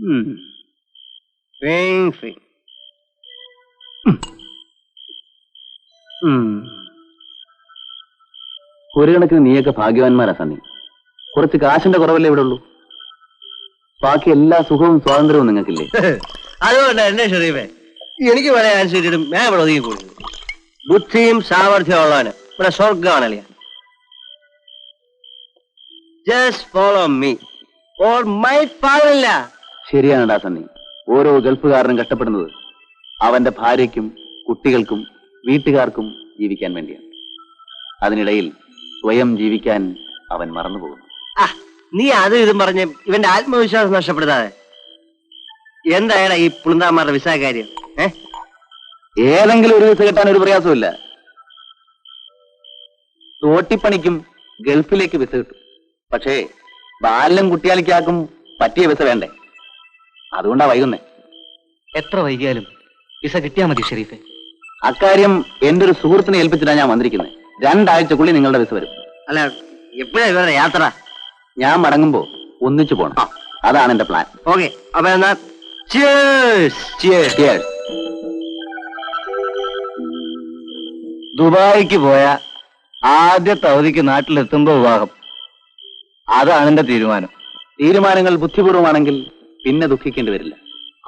ഒരു കണക്കിന് നീയൊക്കെ ഭാഗ്യവാന്മാരാ സണ്ണി. കുറച്ച് കാശിന്റെ കുറവല്ലേ ഇവിടെ ഉള്ളൂ. ബാക്കി എല്ലാ സുഖവും സ്വാതന്ത്ര്യവും നിങ്ങൾക്കില്ലേ? അതുകൊണ്ട് എന്നെ ഷെറീഫേ, എനിക്ക് പറയാൻ അനുസരിച്ചിട്ടും ഞാൻ ഇവിടെ ഒതുങ്ങിക്കൂടി. ബുദ്ധിയും സാമർഥ്യം ഉള്ളവന് ഇവിടെ സ്വർഗമാണല്ലേ. Just follow me or my ഫാദറില്ല. ശരിയാണടാ സണ്ണി. ഓരോ ഗൾഫുകാരനും കഷ്ടപ്പെടുന്നത് അവന്റെ ഭാര്യയ്ക്കും കുട്ടികൾക്കും വീട്ടുകാർക്കും ജീവിക്കാൻ വേണ്ടിയാണ്. അതിനിടയിൽ സ്വയം ജീവിക്കാൻ അവൻ മറന്നുപോകുന്നു. നീ അതും ഇതും പറഞ്ഞ് ഇവന്റെ ആത്മവിശ്വാസം നഷ്ടപ്പെടുത്താതെ. എന്തായാലും ഈ പുളുന്താമാരുടെ വിസ കാര്യം? ഏതെങ്കിലും ഒരു വിസ കിട്ടാൻ ഒരു പ്രയാസമില്ല. തോട്ടിപ്പണിക്കും ഗൾഫിലേക്ക് വിസ കിട്ടും. പക്ഷേ ബാലിനും കുട്ടിയാലിക്കാക്കും പറ്റിയ വിസ വേണ്ടേ? അതുകൊണ്ടാ വൈകുന്നേ. എത്ര വൈകിയാലും വിസ കിട്ടിയാ മതി ഷെരീഫെ. അക്കാര്യം എന്റെ ഒരു സുഹൃത്തിനെ ഏൽപ്പിച്ചിട്ടാണ് ഞാൻ വന്നിരിക്കുന്നത്. 2 ആഴ്ചക്കുള്ളിൽ നിങ്ങളുടെ വിസ വരും. അല്ല, എപ്പോഴാ ഇവരുടെ യാത്ര? ഞാൻ മടങ്ങുമ്പോ ഒന്നിച്ചു പോണം. അതാണ് എന്റെ പ്ലാൻ. ഓക്കെ, അപ്പൊ എന്നാ cheers. Cheers. ദുബായിക്ക് പോയ ആദ്യത്തെ അവധിക്ക് നാട്ടിലെത്തുമ്പോ വിവാഹം. അതാണ് എന്റെ തീരുമാനം. തീരുമാനങ്ങൾ ബുദ്ധിപൂർവമാണെങ്കിൽ പിന്നെ ദുഃഖിക്കേണ്ടി വരില്ല.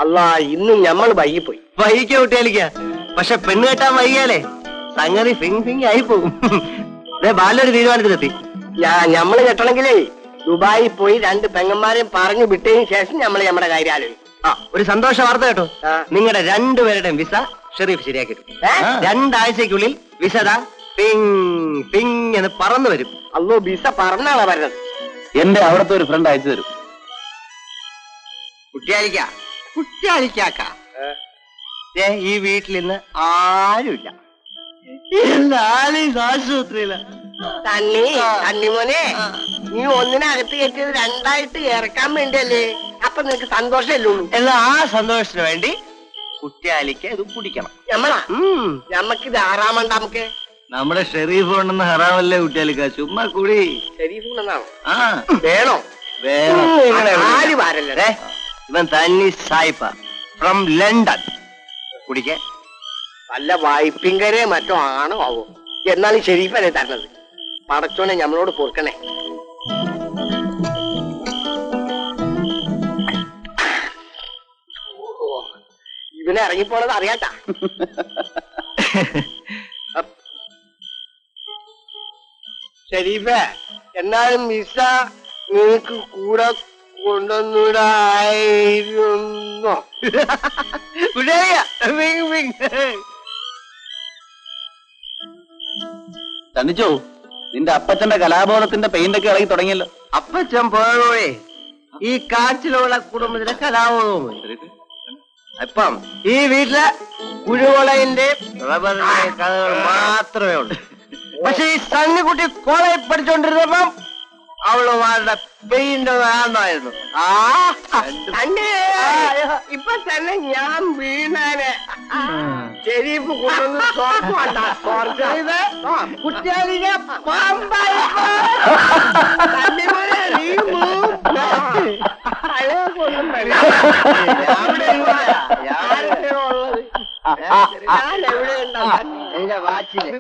അല്ല, ഇന്നും ഞമ്മൾ വൈകിപ്പോയി. വൈകിക്ക കുട്ടിയാലിക്ക. പക്ഷെ പെണ്ണ് കെട്ടാൻ വൈകിയാലേ സംഗതി ഫിങ് ആയി പോകും. ബാലൊരു തീരുമാനത്തിലെത്തി. ഞമ്മള് കെട്ടണമെങ്കിലേ ദുബായിൽ പോയി 2 പെങ്ങന്മാരെയും പറഞ്ഞു വിട്ടതിന് ശേഷം ഞമ്മള് നമ്മുടെ കാര്യം ആലോചിക്കും. ഒരു സന്തോഷ വാർത്ത കേട്ടോ. നിങ്ങളുടെ 2 പേരുടെയും വിസ ഷെരീഫ് ശരിയാക്കി. 2 ആഴ്ചക്കുള്ളിൽ വിസ എന്ന് പറന്നു വരും. അല്ലോ, വിസ പറന്നാണോ പറഞ്ഞത്? എന്റെ അവിടുത്തെ ഒരു ഫ്രണ്ട് അയച്ചു തരും. കുട്ടിയാലിക്കാക്ക ഈ വീട്ടിൽ ഇന്ന് ആരുമില്ല. എല്ലാരും ആശുപത്രിയില. തണ്ണിമോനെ, നീ ഒന്നിനകത്ത് കയറ്റിയത് 2ആയിട്ട് ഇറക്കാൻ വേണ്ടിയല്ലേ? അപ്പൊ നിനക്ക് സന്തോഷമല്ലേ ഉള്ളൂ. എന്നാ ആ സന്തോഷത്തിന് വേണ്ടി കുട്ടിയാലിക്ക് ഇത് കുടിക്കണം. ഞമ്മക്കിത് ആറാമണ്ട. നമുക്ക് നമ്മുടെ ഷെരീഫ് ഉണ്ടെന്ന് ഹറാമല്ലേ കുട്ടിയാലിക്ക? ചുമ്മാ കൂടി. ഷെരീഫ് ഉണ്ടെന്നാണോ? വേണോ? ആര് പാരല്ലേ? ഇവൻ തന്നി സായിപ്പ ഫ്രം ലണ്ടൻ. കുടിക്ക. വല്ല വായ്പിങ്കരെ മറ്റോ ആണോ ആവോ? എന്നാലും ഷെരീഫല്ലേ തരണത്. പടച്ചോനെ ഞമ്മളോട് പൊറുക്കണേ. ഇവനെ ഇറങ്ങിപ്പോണത് അറിയാട്ടാ. ഷെരീഫേ, എന്നാലും മിസ നിനക്ക് കൂടെ കൊണ്ടുവന്നൂടായിരുന്നോ? തന്നിച്ചോ, നിന്റെ അപ്പച്ചന്റെ കലാബോധത്തിന്റെ പെയിന്റൊക്കെ ഇളകി തുടങ്ങിയല്ലോ. അപ്പച്ചൻ പോയേ ഈ കാച്ചിലുള്ള കുടുംബത്തിലെ കലാബോധവും. ഇപ്പം ഈ വീട്ടിലെ കുഴുവളയിന്റെ റബ്ബറിന്റെ കഥകൾ മാത്രമേ ഉള്ളൂ. പക്ഷെ ഈ സണ്ണിക്കുട്ടി കോളേജിൽ പഠിച്ചോണ്ടിരുന്നപ്പം അവളുമാരുടെ പെയിന്റ് വേണ്ടായിരുന്നു. ഇപ്പൊ തന്നെ ഞാൻ വീണാന് ഷെരീഫ് കൊണ്ടുവന്ന് കുട്ടിയാലിനെ പാമ്പായി ഉള്ളത്. ഞാൻ എവിടെ ഉണ്ടാവും എന്റെ വാച്ചില്.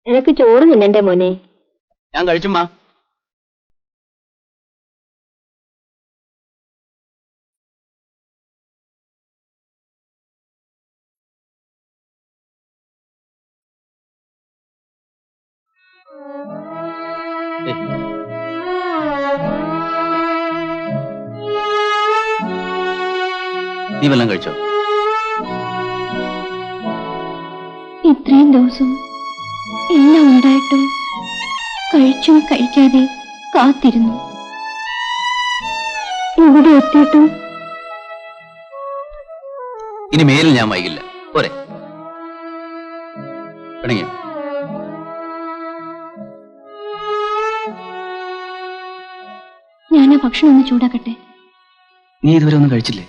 നിനക്ക് ചോറ് തിന്നണ്ടേ മോനെ? ഞാൻ കഴിച്ചുമ്മാ. നീ വല്ലതും കഴിച്ചോ? ഇത്രയും ദിവസം എല്ലാം ഉണ്ടായിട്ടും കഴിച്ചും കഴിക്കാതെ കാത്തിരുന്നു. ഇവിടെ എത്തിയിട്ടും ഇനി മേലിൽ ഞാൻ വൈകില്ല. പോരെ പിണങ്ങിയോ? ഞാൻ ആ ഭക്ഷണം ഒന്ന് ചൂടാക്കട്ടെ. നീ ഇതുവരെ ഒന്നും കഴിച്ചില്ലേ?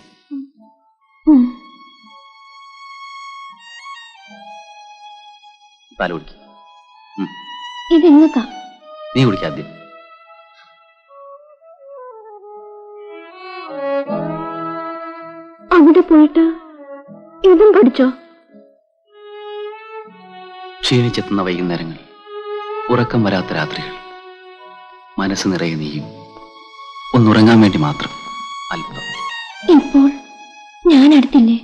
പാല് കുടിക്ക. ഇതെങ്ങക്കാ? നീ കുടിക്കാദ്യം. അവിടെ പോയിട്ട് ഇതും പഠിച്ചോ? ക്ഷീണിച്ചെത്തുന്ന വൈകുന്നേരങ്ങൾ, ഉറക്കം വരാത്ത രാത്രികൾ, മനസ്സ് നിറയെ നീയും, ഒന്നുറങ്ങാൻ വേണ്ടി മാത്രം അല്പം. ഇപ്പോൾ ഞാൻ അടുത്തില്ലേ?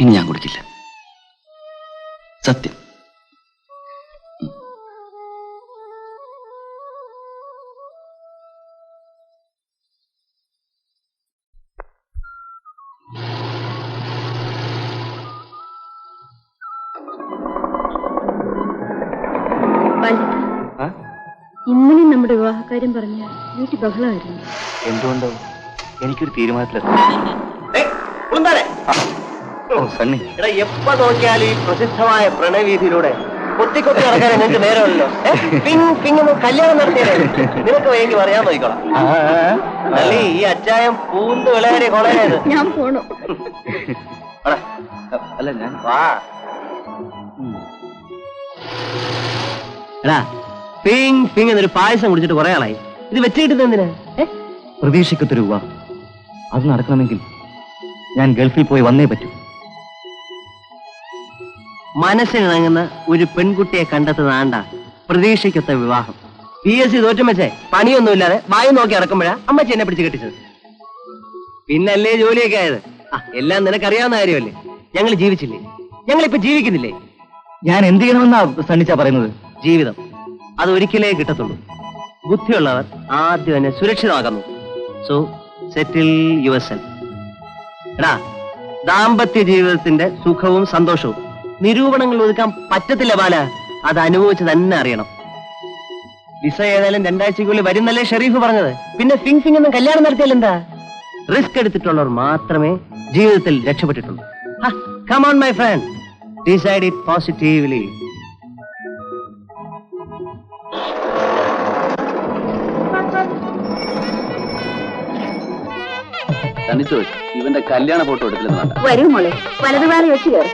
ഇനി ഞാൻ കുടിക്കില്ല, സത്യം. ഇന്നലെ നമ്മുടെ വിവാഹകാര്യം പറഞ്ഞ വീട്ടിൽ ബഹളമായിരുന്നു. എന്തുകൊണ്ടോ എനിക്കൊരു തീരുമാനത്തിലെത്തി. എപ്പോ നോക്കിയാലും ഈ പ്രസിദ്ധമായ പ്രണയവീതിയിലൂടെ കൊത്തി കൊത്തി നടക്കാൻ നിങ്ങൾക്ക് നേരമല്ലോ. പിങ്ങൊന്നും കല്യാണം നടത്തിയേ നിനക്ക് വേണ്ടി പറയാൻ നോക്കിക്കോളാം. അല്ലേ ഈ അച്ചായം പൂന്ത് വിളയാരെ കൊളയത്. ഞാൻ പോണു. അല്ല ഞാൻ വാ എടാ, പിങ് പിങ് എന്നൊരു പായസം കുടിച്ചിട്ട് കുറെ ആളായി. ഇത് വെച്ചിട്ട് എന്തിനാ? പ്രതീക്ഷിക്കത്തൊരു വിവാഹം അത് നടക്കണമെങ്കിൽ ഞാൻ ഗൾഫിൽ പോയി വന്നേ പറ്റൂ. മനസ്സിനിണങ്ങുന്ന ഒരു പെൺകുട്ടിയെ കണ്ടെത്തുന്നതാണ്ട പ്രതീക്ഷിക്കത്ത വിവാഹം. PSC തോറ്റും വെച്ചേ പണിയൊന്നുമില്ലാതെ വായു നോക്കി ഇറക്കുമ്പോഴാ അമ്മച്ചി എന്നെ പിടിച്ച് കെട്ടിച്ചത്. പിന്നല്ലേ ജോലിയൊക്കെ ആയത്. എല്ലാം നിനക്കറിയാവുന്ന കാര്യമല്ലേ. ഞങ്ങൾ ജീവിച്ചില്ലേ? ഞങ്ങളിപ്പോ ജീവിക്കുന്നില്ലേ? ഞാൻ എന്ത് ചെയ്യണമെന്നാ സണ്ണിച്ചാ പറയുന്നത്? ജീവിതം അത് ഒരിക്കലേ കിട്ടത്തുള്ളൂ. ബുദ്ധിയുള്ളവർ ആദ്യം തന്നെ സുരക്ഷിതമാക്കുന്നു. So settle yourself. എടാ, ദാമ്പത്യ ജീവിതത്തിന്റെ സുഖവും സന്തോഷവും നിരൂപണങ്ങൾ ഒതുക്കാൻ പറ്റത്തില്ല ബാല. അത് അനുഭവിച്ച് തന്നെ അറിയണം. വിസ ഏതായാലും 2 ആഴ്ചയ്ക്കുള്ളിൽ വരുന്നല്ലേ ഷെരീഫ് പറഞ്ഞത്. പിന്നെ ഫിങ് ഫിങ് ഒന്നും കല്യാണം നടത്തിയാൽ എന്താ? റിസ്ക് എടുത്തിട്ടുള്ളവർ മാത്രമേ ജീവിതത്തിൽ രക്ഷപ്പെട്ടിട്ടുള്ളൂ. Come on my friend, decide it positively. തനിച്ചോ ഇവന്റെ കല്യാണ ഫോട്ടോ എടുത്തില്ലെന്ന് വേണ്ട. വരൂ മോളെ, വലതുകാലം വെച്ച് കയറി.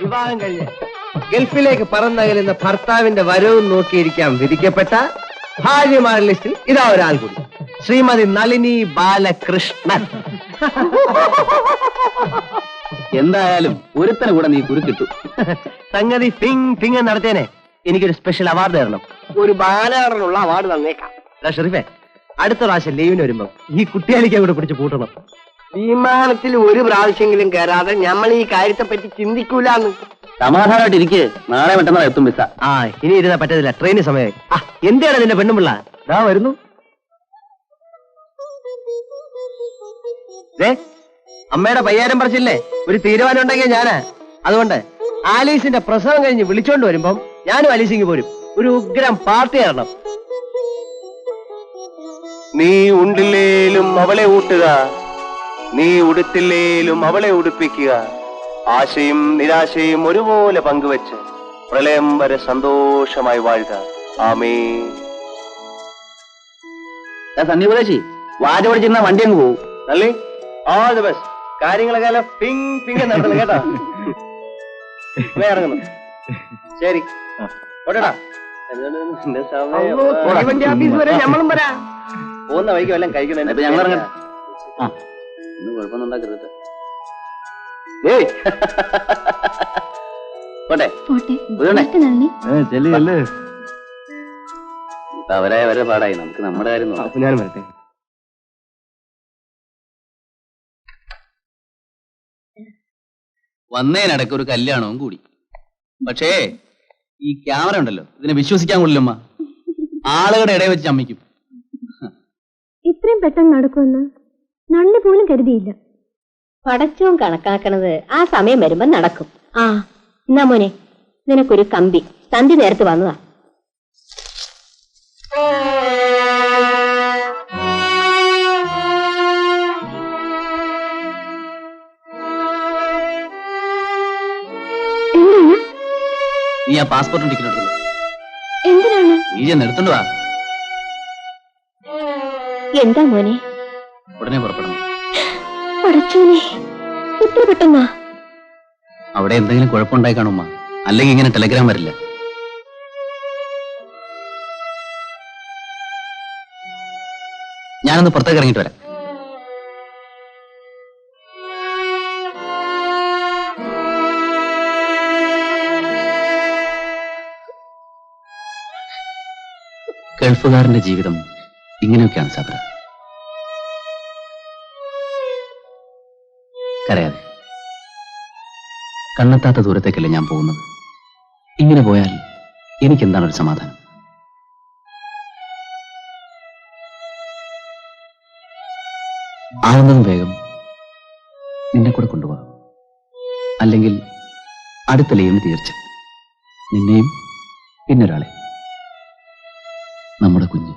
വിവാഹം കഴിഞ്ഞ് ഗൾഫിലേക്ക് പറന്നകലുന്ന ഭർത്താവിന്റെ വരവും നോക്കിയിരിക്കാൻ വിധിക്കപ്പെട്ട ഭാര്യമാരുടെ ലിസ്റ്റിൽ ഇതാ ഒരാൾ കൂടി, ശ്രീമതി നളിനി ബാലകൃഷ്ണൻ. എന്തായാലും ഒരുത്തനെ കൂടെ നീ കുരുക്കിട്ടു. സംഗതി ഫിങ് ഫിങ് നടത്തിയനെ എനിക്കൊരു സ്പെഷ്യൽ അവാർഡ് തരണം. ഒരു ബാലകൃഷ്ണനുള്ള അവാർഡ് തന്നേക്കാം. ഷെരീഫേ, അടുത്ത പ്രാവശ്യം ലീവിന് വരുമ്പോ ഈ കുട്ടിയാലിക്ക് അവിടെ പിടിച്ച് പൂട്ടണം. വിമാനത്തിൽ ഒരു പ്രാവശ്യമെങ്കിലും കയറാതെ നമ്മൾ ഈ കാര്യത്തെ പറ്റി ചിന്തിക്കൂലെന്ന്. സമാധാനമായിട്ട് ഇരിക്ക്, നാളെ മറ്റന്നാൾ എത്തും വിസ. ഇനി ഇരുന്നാ പറ്റത്തില്ല, ട്രെയിന് സമയമായി. എന്താണ് നിന്റെ പെണ്ണുമ്പിള്ള? ദാ വരുന്നു. അമ്മയുടെ പയ്യാരം പറിച്ചില്ലേ, ഒരു തീരുമാനം ഉണ്ടെങ്കിൽ ഞാനാ. അതുകൊണ്ട് ആലീസിന്റെ പ്രസവം കഴിഞ്ഞ് വിളിച്ചോണ്ട് വരുമ്പം ഞാനും ആലീസിങ് പോരും. ഒരു ഉഗ്രം പാർട്ടി ആയിരുന്നു. നീ ഉണ്ടില്ലേലും അവളെ ഊട്ടുക, നീ ഉടുത്തില്ലേലും അവളെ ഉടുപ്പിക്കുക, ആശയും നിരാശയും ഒരുപോലെ പങ്കുവെച്ച് പ്രളയം വരെ സന്തോഷമായി വാഴുക. ആമേൻ. സന്നിപദേശി വാച പഠിച്ചിരുന്ന വണ്ടി അങ്ങ് പോകും. അല്ലേ? All the best. കാര്യങ്ങളൊക്കെ പിങ് പിങ് നടത്തണം കേട്ടോ. ഇറങ്ങുന്നു. ശരി, ഓട്ടേടാ. നമ്മളും വരാം. പോകുന്ന വഴിക്ക് വല്ലതും കഴിക്കണം. ഇപ്പൊ ഞങ്ങൾ ഇറങ്ങാം. ആ. ഒന്നും കുഴപ്പമൊന്നും ഉണ്ടാക്കരുത്. ഏയ് പോട്ടെ പോട്ടെ ഉദയണ്ണേ. നന്ദി. ചെല്ലേ ഇപ്പൊ അവരായ വരെ പാടായി, നമുക്ക് നമ്മുടെ കാര്യം നോക്കാം. അപ്പൊ ഞാൻ വരട്ടെ. വന്നതിനിടയ്ക്ക് ഒരു കല്യാണവും കൂടി. പക്ഷേ ഈ ക്യാമറ ഉണ്ടല്ലോ, ഇതിനെ വിശ്വസിക്കാൻ കൊള്ളില്ലമ്മ. ആളുകളുടെ ഇടയിൽ വെച്ച് ചമ്മിക്കും. ഇത്രയും പെട്ടെന്ന് നടക്കുമെന്ന് നന്ദി പോലും കരുതിയില്ല. പടച്ചവും കണക്കാക്കണത് ആ സമയം വരുമ്പോ നടക്കും. ആ എന്നാ മോനെ, നിനക്കൊരു കമ്പി സന്ധി നേരത്ത് വന്നതാ. എന്താണ്? നീ ആ പാസ്പോർട്ടും ടിക്കറ്റ് എടുത്തല്ലോ, എന്തിനാണ്? നീ ചെന്ന് എടുത്തോണ്ട് വാ. എന്താ മോനെ? ഉടനെ പുറപ്പെടണം. പടച്ചോനെ, ഇത്ര പെട്ടെന്നാ? അവിടെ എന്തെങ്കിലും കുഴപ്പമുണ്ടായി കാണുമ്മ, അല്ലെങ്കിൽ ഇങ്ങനെ ടെലഗ്രാം വരില്ല. ഞാനൊന്ന് പുറത്തേക്ക് ഇറങ്ങിയിട്ട് വരാം. ഗൾഫുകാരന്റെ ജീവിതം ഇങ്ങനെയൊക്കെയാണ് സബ്ര. കരയാതെ. കണ്ണെത്താത്ത ദൂരത്തേക്കല്ലേ ഞാൻ പോകുന്നത്. ഇങ്ങനെ പോയാൽ എനിക്കെന്താണ് ഒരു സമാധാനം? ആവുന്നതും വേഗം നിന്നെ കൂടെ കൊണ്ടുപോകാം. അല്ലെങ്കിൽ അടുത്ത ലീവിന് തീർച്ച നിന്നെയും പിന്നൊരാളെ, നമ്മുടെ കുഞ്ഞ്.